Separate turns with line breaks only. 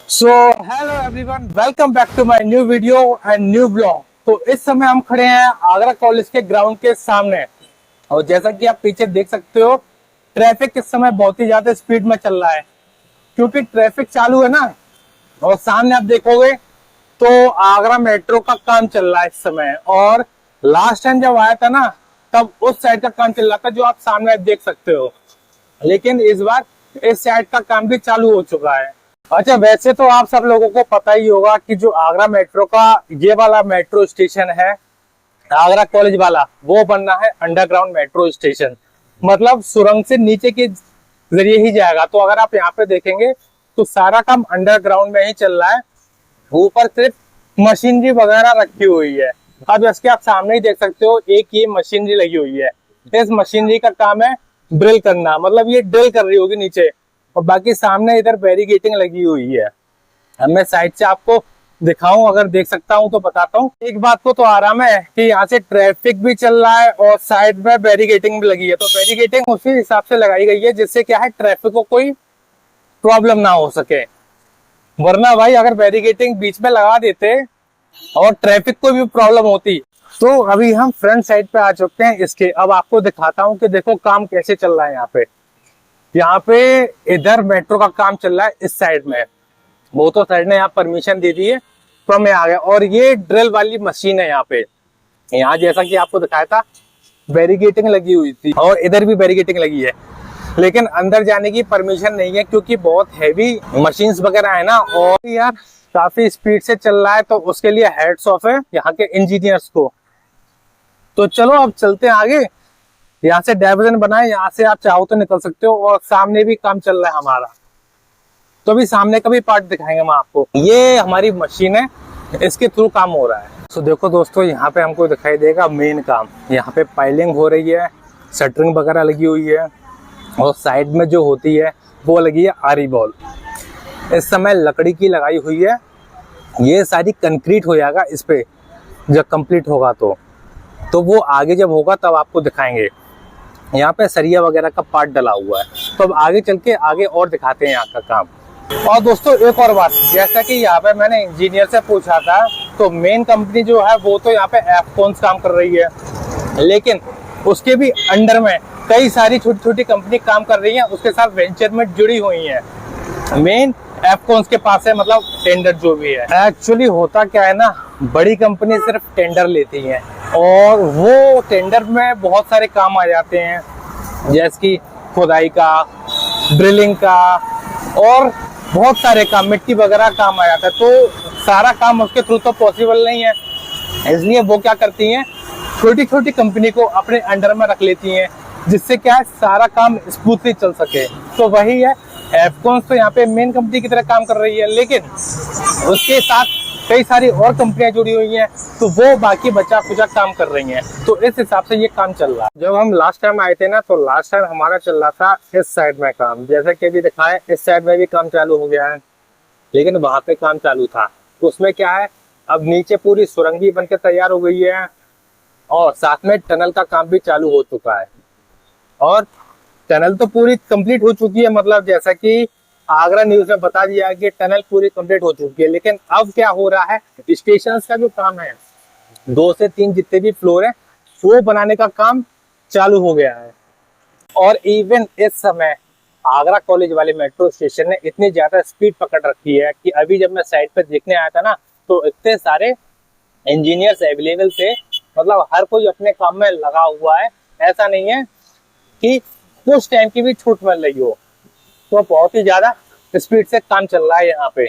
So hello everyone, welcome back to my new video and new blog. तो इस समय हम खड़े हैं आगरा कॉलेज के ग्राउंड के सामने, और जैसा कि आप पीछे देख सकते हो, ट्रैफिक इस समय बहुत ही ज्यादा स्पीड में चल रहा है क्योंकि ट्रैफिक चालू है ना। और सामने आप देखोगे तो आगरा मेट्रो का काम चल रहा है इस समय, और लास्ट टाइम जब आया था ना तब उस साइड का काम चल रहा था जो आप सामने देख सकते हो, लेकिन इस बार इस साइड का काम भी चालू हो चुका है। अच्छा, वैसे तो आप सब लोगों को पता ही होगा कि जो आगरा मेट्रो का ये वाला मेट्रो स्टेशन है, आगरा कॉलेज वाला, वो बनना है अंडरग्राउंड मेट्रो स्टेशन। मतलब सुरंग से नीचे के जरिए ही जाएगा। तो अगर आप यहाँ पे देखेंगे तो सारा काम अंडरग्राउंड में ही चल रहा है। ऊपर सिर्फ मशीनरी वगैरह रखी हुई है। अब इसके आप सामने ही देख सकते हो, एक ये मशीनरी लगी हुई है। इस मशीनरी का काम है ड्रिल करना, मतलब ये ड्रिल कर रही होगी नीचे। और बाकी सामने इधर बैरिकेटिंग लगी हुई है। अब मैं साइड से आपको दिखाऊं, अगर देख सकता हूं तो बताता हूं। एक बात को तो आराम है कि यहाँ से ट्रैफिक भी चल रहा है और साइड में बैरिकेटिंग भी लगी है। तो बैरिकेटिंग उसी हिसाब से लगाई गई है जिससे क्या है, ट्रैफिक को कोई प्रॉब्लम ना हो सके। वरना भाई अगर बैरिकेटिंग बीच में लगा देते और ट्रैफिक को भी प्रॉब्लम होती। तो अभी हम फ्रंट साइड पे आ चुके हैं इसके। अब आपको दिखाता हूँ कि देखो काम कैसे चल रहा है यहाँ पे। यहाँ पे इधर मेट्रो का काम चल रहा है इस साइड में। वो तो साइड ने यहाँ परमिशन दे दी है तो मैं आ गया। और ये ड्रिल वाली मशीन है यहाँ पे। यहाँ जैसा कि आपको दिखाया था, बैरिकेटिंग लगी हुई थी और इधर भी बैरिकेटिंग लगी है, लेकिन अंदर जाने की परमिशन नहीं है क्योंकि बहुत हैवी मशीन्स वगैरह है ना। और यार काफी स्पीड से चल रहा है, तो उसके लिए हेड्स ऑफ है यहाँ के इंजीनियर्स को। तो चलो अब चलते हैं आगे। यहाँ से डाइवर्जन बना है, यहाँ से आप चाहो तो निकल सकते हो। और सामने भी काम चल रहा है हमारा, तो अभी सामने का भी पार्ट दिखाएंगे हम आपको। ये हमारी मशीन है, इसके थ्रू काम हो रहा है। तो देखो दोस्तों, यहाँ पे हमको दिखाई देगा मेन काम। यहाँ पे पाइलिंग हो रही है, शटरिंग वगैरह लगी हुई है, और साइड में जो होती है वो लगी है आरी बॉल। इस समय लकड़ी की लगाई हुई है। ये सारी कंक्रीट हो जाएगा इस पे जब कंप्लीट होगा तो वो आगे जब होगा तब आपको दिखाएंगे। यहाँ पे सरिया वगैरह का पार्ट डला हुआ है। तो अब आगे चल के आगे और दिखाते हैं यहाँ का काम। और दोस्तों एक और बात, जैसा कि यहाँ पे मैंने इंजीनियर से पूछा था, तो मेन कंपनी जो है वो तो यहाँ पे एफकॉन्स काम कर रही है, लेकिन उसके भी अंडर में कई सारी छोटी छोटी कंपनी काम कर रही है, उसके साथ वेंचर में जुड़ी हुई है। मेन एफकॉन्स के पास है, मतलब टेंडर जो भी है। एक्चुअली होता क्या है ना, बड़ी कंपनी सिर्फ टेंडर लेती है और वो टेंडर में बहुत सारे काम आ जाते हैं, जैसे कि खुदाई का, ड्रिलिंग का, और बहुत सारे काम, मिट्टी वगैरह काम आ जाता है। तो सारा काम उसके थ्रू तो पॉसिबल नहीं है, इसलिए वो क्या करती हैं, छोटी छोटी कंपनी को अपने अंडर में रख लेती हैं, जिससे क्या है सारा काम स्मूथली चल सके। तो वही है, एफकॉन्स तो यहाँ पे मेन कंपनी की तरह काम कर रही है, लेकिन उसके साथ कई सारी और कंपनियां जुड़ी हुई हैं, तो वो बाकी बचा खुचा काम कर रही हैं। तो इस हिसाब से ये काम चल रहा है। जब हम लास्ट टाइम आए थे ना, तो लास्ट टाइम हमारा चल रहा था इस साइड में काम, जैसे कि अभी दिखाएं इस साइड में भी काम चालू हो गया है, लेकिन वहां पे काम चालू था। तो उसमें क्या है, अब नीचे पूरी सुरंग भी बनकर तैयार हो गई है, और साथ में टनल का काम भी चालू हो चुका है। और टनल तो पूरी कंप्लीट हो चुकी है, मतलब जैसा कि आगरा न्यूज में बता दिया कि टनल पूरी कंप्लीट हो चुकी है। लेकिन अब क्या हो रहा है, स्टेशन का जो काम है, 2 से 3 जितने भी फ्लोर है वो बनाने का काम चालू हो गया है। और इवन इस समय आगरा कॉलेज वाले मेट्रो स्टेशन ने इतनी ज्यादा स्पीड पकड़ रखी है कि अभी जब मैं साइड पे देखने आया था ना, तो इतने सारे इंजीनियर्स अवेलेबल थे, मतलब हर कोई अपने काम में लगा हुआ है। ऐसा नहीं है कि कुछ टाइम की भी छूट मिल रही हो। तो बहुत ही ज्यादा स्पीड से काम चल रहा है यहाँ पे।